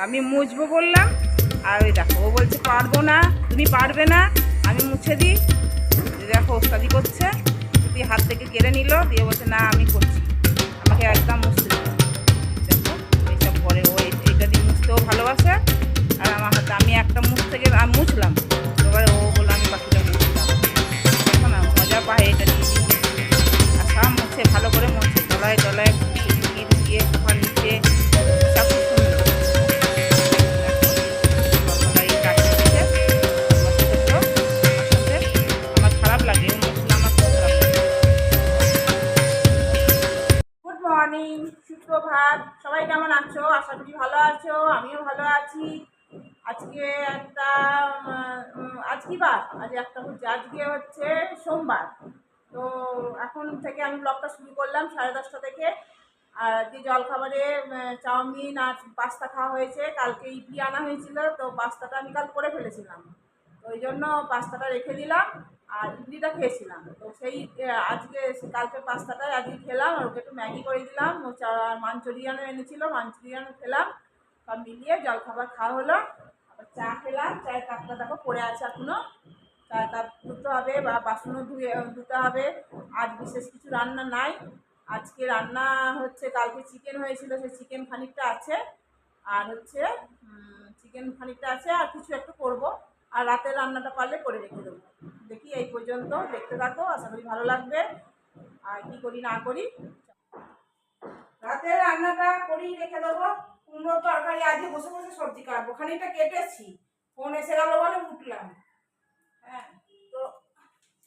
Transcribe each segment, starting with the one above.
আমি মুছবো বললাম, আর ওই দেখো ও বলছে পারবো না, তুমি পারবে না, আমি মুছে দিই। দেখো ওস্তাদি করছে, দিয়ে হাত থেকে কেড়ে নিল, দিয়ে বলছে না আমি করছি, আমাকে একদম মুছতে দিল। দেখো এইসব করে ও, এইটা দিয়ে মুছতেও ভালোবাসে। আর আমার হাতে আমি একটা থেকে আমি মুছলাম, এবারে ও বললো আমি বাকিটা মুছলাম। দেখো না মজা পায় এটা দিয়ে। আর সব মুছে ভালো করে মুছে তলায় তলায় ঢুকিয়ে ঢুকিয়ে কোথাও নিচে সব সুন্দর। আমার খারাপ লাগে, মশলা আমার খুব খারাপ লাগে। গুড মর্নিং, সুপ্রভাত, সবাই কেমন আছো? আশা করি ভালো আছো, আমিও ভালো আছি। আজকে একটা আজ কি বার? আজ একটা হচ্ছে, আজকে হচ্ছে সোমবার। তো এখন থেকে আমি ব্লগটা শুরু করলাম 10:30 থেকে। আর আজকে জলখাবারে চাউমিন আর পাস্তা খাওয়া হয়েছে। কালকে ইডলি আনা হয়েছিল, তো পাস্তাটা আমি কাল করে ফেলেছিলাম, তো ওই জন্য পাস্তাটা রেখে দিলাম আর ইডলিটা খেয়েছিলাম। তো সেই আজকে কালকে পাস্তাটাই আজকে খেলাম, আর ওকে একটু ম্যাগি করে দিলাম। ও মাঞ্চুরিয়ানও এনেছিল, মাঞ্চুরিয়ানও খেলাম। সব মিলিয়ে জলখাবার খাওয়া হলো। আবার চা খেলাম, চায়ের কাপটা দেখো পড়ে আছে এখনো, চায়ের কাপ ধুতে হবে বা বাসনও ধুতে হবে। আজ বিশেষ কিছু রান্না নাই। আজকে রান্না হচ্ছে, কালকে চিকেন হয়েছিল, সেই চিকেন খানিকটা আছে, আর হচ্ছে চিকেন খানিকটা আছে, আর কিছু একটু করবো। আর রাতের রান্নাটা পারলে করে রেখে দেবো। দেখি এই পর্যন্ত দেখতে থাকো, আশা করি ভালো লাগবে। আর কি করি না করি, রাতের রান্নাটা করেই রেখে দেবো। কুমড়ো তরকারি আজকে বসে বসে সবজি কাটবো, খানিকটা কেটেছি, ফোন এসে গেল বলে উঠলাম। হ্যাঁ, তো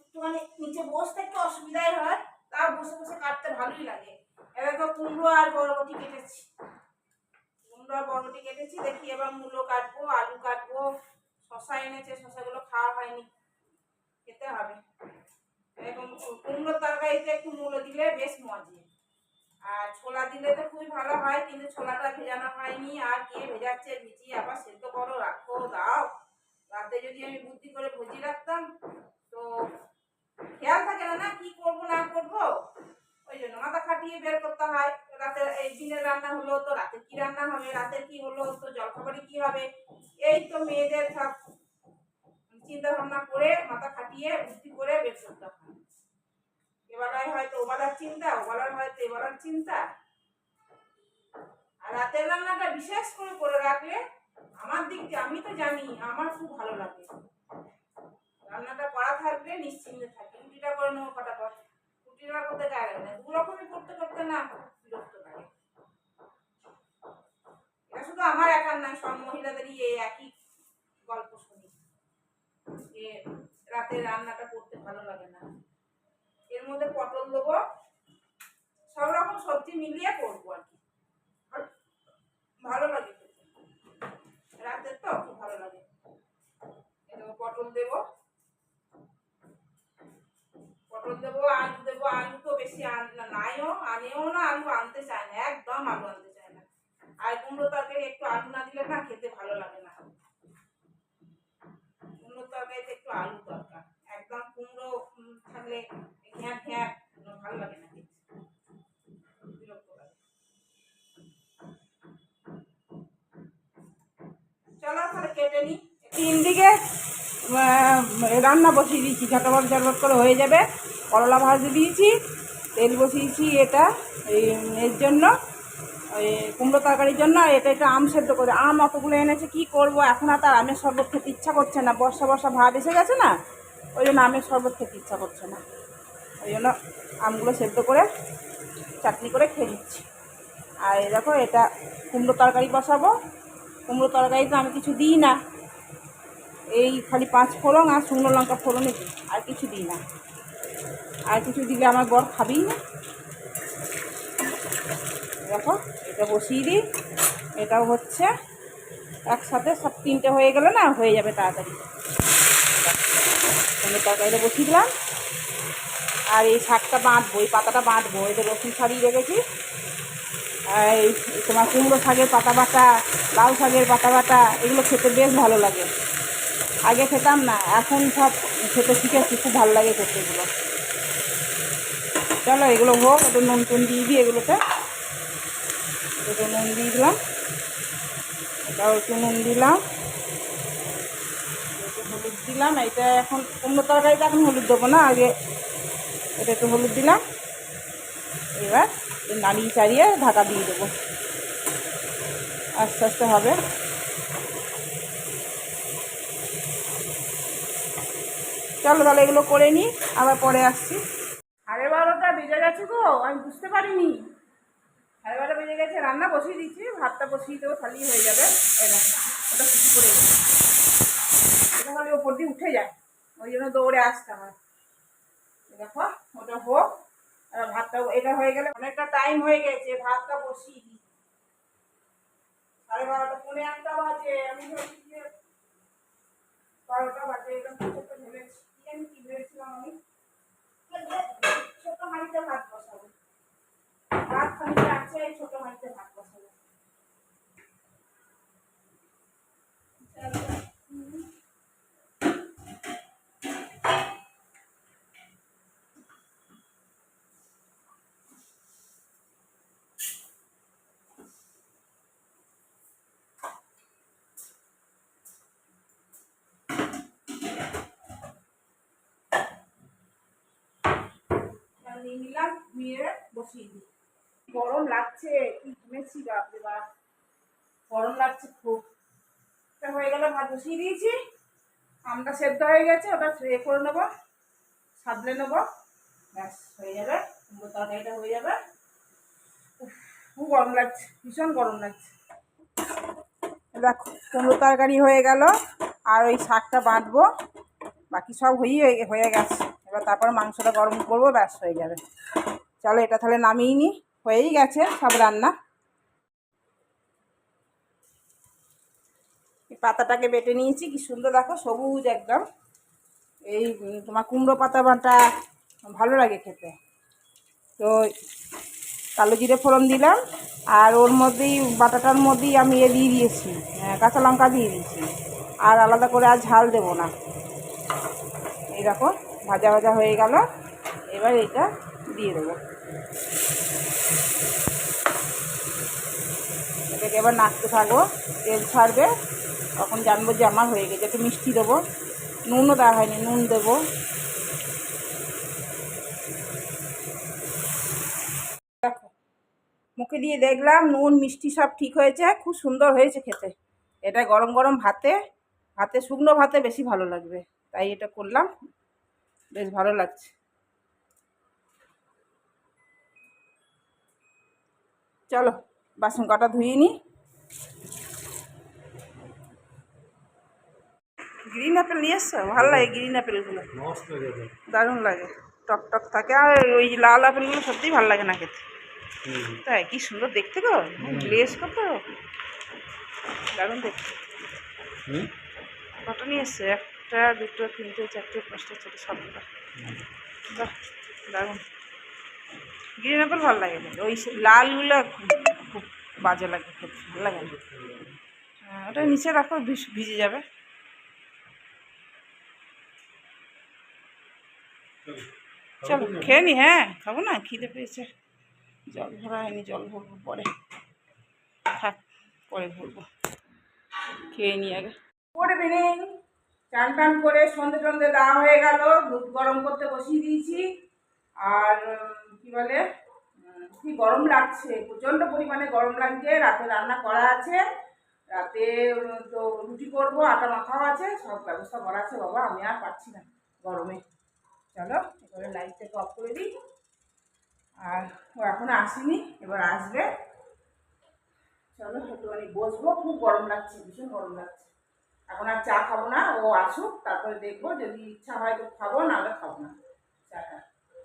একটুখানি নিচে বসতে একটু অসুবিধাই হয়, তাও বসে বসে কাটতে ভালোই লাগে। এবার তো কুমড়ো আর বরবটি কেটেছি, কুমড়ো আর বরবটি কেটেছি। দেখি এবার মূলো কাটবো, আলু কাটবো, শশা এনেছে, শশাগুলো খাওয়া হয়নি, খেতে হবে। এরকম কুমড়োর তরকারিতে একটু মূলো দিলে বেশ মজে, আর ছোলা দিলে তো খুবই ভালো হয়, কিন্তু ছোলাটা ভেজানো হয়নি। আর কে ভেজাচ্ছে, ভিজিয়ে আবার সেদ্ধ করো, রাখো, দাও। রাতে যদি আমি বুদ্ধি করে ভেজিয়ে রাখতাম, তো খেয়াল থাকে না কি করবো না করবো, ওই জন্য মাথা খাটিয়ে বের করতে হয়। রাতের এই দিনের রান্না হলো, তো রাতে কি রান্না হবে, রাতের কি হলো, তো জলখাবারে কি হবে, এই তো মেয়েদের সব চিন্তা ভাবনা করে মাথা খাটিয়ে বুদ্ধি করে বের করতে হয়। এবেলায় হয়তো ওবেলার চিন্তা, ওবেলার হয়তো এবেলার চিন্তা। আর রাতের রান্নাটা বিশেষ করে রাখলে আমার দিক দিয়ে, আমি তো জানি আমার খুব ভালো লাগে, রান্নাটা করা থাকলে নিশ্চিন্তে থাকি। রুটিটা করে নেবো ফটাফট, রুটিটা করতে গায়ে না, দু রকমই করতে করতে না বিরক্ত লাগে। এটা শুধু আমার একার নয়, সব মহিলাদেরই এই একই গল্প শুনি যে রাতের রান্নাটা করতে ভালো লাগে না। এর মধ্যে পটল দেবো, সব রকম সবজি মিলিয়ে করবো আর কি, ভালো লাগে খেতে, রাতের তো খুব ভালো লাগে। পটল দেবো, পটল দেবো, আলু দেবো। আলু তো বেশি আনেও না, আলু আনতে চায় না, একদম আলু আনতে চায় না। আর কুমড়ো তরকারি একটু আলু না দিলে না খেতে ভালো লাগে না। কুমড়ো তরকারিতে একটু আলু দরকার, একদম কুমড়ো থাকলে ঘ্যাঁ ঘ্যাঁ ভালো লাগে না, বিরক্ত লাগে। চলো তাহলে কেটে নি। 3 দিকে রান্না বসিয়ে দিয়েছি, ঝটপট ঝটপট করে হয়ে যাবে। করলা ভাজি দিয়েছি, তেল বসিয়েছি এটা এর জন্য, ওই কুমড়ো তরকারির জন্য। এটা একটু আম সেদ্ধ করে, আম অতগুলো এনেছে, কি করব এখন। আর তার আমের শরবত খেতে ইচ্ছা করছে না, বর্ষা বর্ষা ভাব এসে গেছে না, ওই জন্য আমের শরবত খেতে ইচ্ছা করছে না। ওই জন্য আমগুলো সেদ্ধ করে চাটনি করে খেয়ে নিচ্ছি। আর এই দেখো এটা কুমড়ো তরকারি বসাবো। কুমড়ো তরকারিতে আমি কিছু দিই না, এই খালি 5 ফোড়ন আর শুকনো লঙ্কা ফোড়নে দিই, আর কিছু দিই না। আর কিছু দিলে আমার বর খাবেই না। দেখো এটা বসিয়ে দিই, এটাও হচ্ছে একসাথে, সব 3টে হয়ে গেলে না হয়ে যাবে তাড়াতাড়ি। তরকারিটা বসিয়ে দিলাম। আর এই শাকটা বাঁধবো, এই পাতাটা বাঁধবো, এটা রসুন ছাড়িয়ে রেখেছি। আর এই তোমার কুমড়ো শাকের পাতা বাটা, লাউ শাকের পাতা বাটা, এগুলো খেতে বেশ ভালো লাগে। আগে খেতাম না, এখন সব খেতে শিখেছি, খুব ভালো লাগে খেতে এগুলো। চলো এগুলো হোক, একটু নুন টুন দিয়ে দিই এগুলোতে, একটু নুন দিয়ে দিলাম। এটাও একটু নুন দিলাম, একটু হলুদ দিলাম। এটা এখন কুমড়ো তরকারিতে এখন হলুদ দেবো না, আগে এটা একটু হলুদ দিলাম। এবার নাড়িয়ে চাড়িয়ে ঢাকা দিয়ে দেবো, আস্তে আস্তে হবে। চলো তাহলে এগুলো করে নিই, আবার পরে আসছি। 12:30 বেজে গেছে গো, আমি বুঝতে পারিনি। 12:30 বেজে গেছে, রান্না বসিয়ে দিচ্ছি, ভাতটা বসিয়ে দেবো, খালি হয়ে যাবে। এই দেখো ওটা কিছু করে এটা খালি ওপর দিয়ে উঠে যায়, ওই জন্য দৌড়ে আসতে হয়। দেখো ওটা হোক, ভাতটা এটা হয়ে গেলে অনেকটা টাইম হয়ে গেছে, ভাতটা বসিয়ে দিই। 12:30, 1:45 বাজে। আমি ভাবছি যে 12টা বাজে, এটা ছোট ভেবেছি, কি ভেবেছিলাম আমি, ছোট হাঁড়িতে ভাত বসাবো। ভাত খানিকটা আছে, ছোট হাঁড়িতে ভাত বসাবো। নিয়ে নিলাম, নিয়ে বসিয়ে দিই। গরম লাগছে, কি ঘুমেছি, বাপরে বাপ, গরম লাগছে খুব। হয়ে গেল, ভাত বসিয়ে দিয়েছি, আমটা সেদ্ধ হয়ে গেছে, ওটা ফ্রে করে নেবো, সাবলে নেবো, ব্যাস হয়ে যাবে, কুমড়ো তরকারিটা হয়ে যাবে। খুব গরম লাগছে, ভীষণ গরম লাগছে। দেখো কুমড়ো তরকারি হয়ে গেল, আর ওই শাকটা বাঁটবো, বাকি সব হয়ে গেছে। এবার তারপরে মাংসটা গরম করবো, ব্যাস হয়ে যাবে। চলো এটা তাহলে নামিয়ে নিই, হয়েই গেছে সব রান্না। এই পাতাটাকে বেটে নিয়েছি, কি সুন্দর দেখো, সবুজ একদম। এই তোমার কুমড়ো পাতা বাটা ভালো লাগে খেতে। তো কালো জিরে ফোড়ন দিলাম, আর ওর মধ্যেই বাটাটার মধ্যেই আমি দিয়ে দিয়েছি, কাঁচা লঙ্কা দিয়ে দিয়েছি, আর আলাদা করে আর ঝাল দেবো না। এই দেখো ভাজা ভাজা হয়ে গেল, এবার এটা দিয়ে দেবো। এটাকে এবার নাড়তে থাকবো, তেল ছাড়বে, তখন জানবো যে আমার হয়ে গেছে। একটু মিষ্টি দেবো, নুনও দেওয়া হয়নি, নুন দেবো। দেখো মুখে দিয়ে দেখলাম নুন মিষ্টি সব ঠিক হয়েছে, খুব সুন্দর হয়েছে খেতে। এটা গরম গরম ভাতে, শুকনো ভাতে বেশি ভালো লাগবে, তাই এটা করলাম, বেশ ভালো লাগছে। চলো বাসন কটা ধুয়ে নিই। গ্রিন অ্যাপেল নিয়ে এসছো? ভালো লাগে গ্রিন অ্যাপেলগুলো, দারুণ লাগে, টক টক থাকে। আর ওই লাল আপেলগুলো সত্যিই ভালো লাগে না খেতে। তাই কি সুন্দর দেখতে গো, গ্লেজ কত দারুণ দেখতে। কটা নিয়ে এসছে? 1, 2, 3, 4, 5, 6, 7টা। বাহ দারুণ, গ্রিন অ্যাপেল ভালো লাগে, ওই লালগুলো খুব বাজে লাগে খেতে, ভালো লাগে না। হ্যাঁ ওটা নিচে রাখো, ভিজে যাবে। চলো খেয়ে নি, হ্যাঁ খাবো না, খিদে পেয়েছে। জল ভরা হয়নি, জল ভরবো পরে, থাক পরে ভরবো, খেয়ে নি আগে। গুড ইভিনিং, চান টান করে সন্ধে টন্ধে দেওয়া হয়ে গেল, দুধ গরম করতে বসিয়ে দিয়েছি। আর কি বলে, কি গরম লাগছে, প্রচণ্ড পরিমাণে গরম লাগছে। রাতে রান্না করা আছে, রাতে তো রুটি করবো, আটা মাখাও আছে, সব ব্যবস্থা করা আছে। বাবা আমি আর পারছি না গরমে। চলো এবারে লাইটটাকে অফ করে দিই। আর ও এখনো আসেনি, এবার আসবে। চলো একটুখানি বসবো, খুব গরম লাগছে, ভীষণ গরম লাগছে। এখন আর চা খাবো না, ও আসুক তারপরে দেখবো, যদি ইচ্ছা হয় তো খাবো, নাহলে খাবো না চাটা।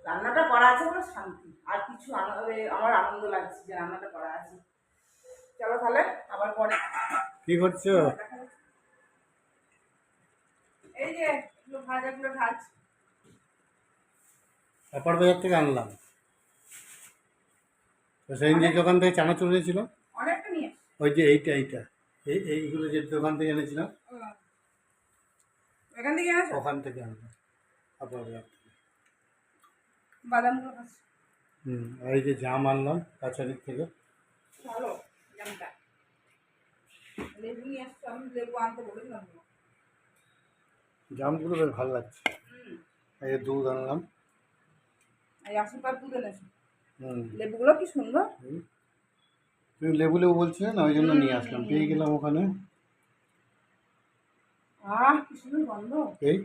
রান্নাটা করা আছে বলে শান্তি, আর কিছু আমার আনন্দ লাগছে যে রান্নাটা করা আছে। চলো তাহলে আবার পরে। কি করছো? এই যে ভাজাগুলো ঢালছি, অপার বাজার থেকে আনলাম। তো সেদিন যে দোকান থেকে চানাচুর এনেছিল, অনেকটা নিয়ে ওই যে এইটা এইগুলো যে দোকান থেকে এনেছিলাম, এখান থেকে এনেছো? ওখান থেকে আনলাম, অপার বাজার থেকে। বাদামগুলো খাচ্ছি। আর এই যে জাম আনলাম কাছারির থেকে। ভালো জামটা, লেবু নিয়ে এসছো, আমি লেবু আনতে বলেছিলাম তো। জামগুলো বেশ ভালো লাগছে। এই যে দুধ আনলাম। এই আশীর্বাদ দুধ এনেছো। হুম। লেবুগুলো কি সুন্দর। এই, তুমি লেবু লেবু বলছিলে না, ওই জন্য নিয়ে আসলাম, পেয়ে গেলাম ওখানে। কি সুন্দর গন্ধ। এই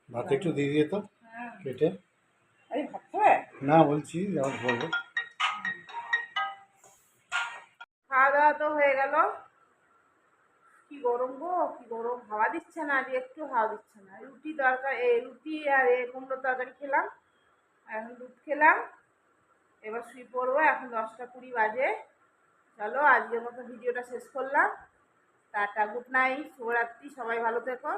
ভাত একটু দিয়ে দিয়ে তো হ্যাঁ, কেটে। আরে ভাত খাবে? না বলছি আবার বলবো। খাওয়া দাওয়া তো হয়ে গেল। কি গরম গো, কি গরম, হাওয়া দিচ্ছে না, আজ একটু হাওয়া দিচ্ছে না। রুটি দরকার, রুটি আর কুমড়োর তরকারি খেলাম, এখন দুধ খেলাম। এবার শুয়ে পড়বো, এখন 10টা 20 বাজে। চলো আজকের মতো ভিডিওটা শেষ করলাম। টাটা, গুড নাইট, শুভরাত্রি, সবাই ভালো থেকো।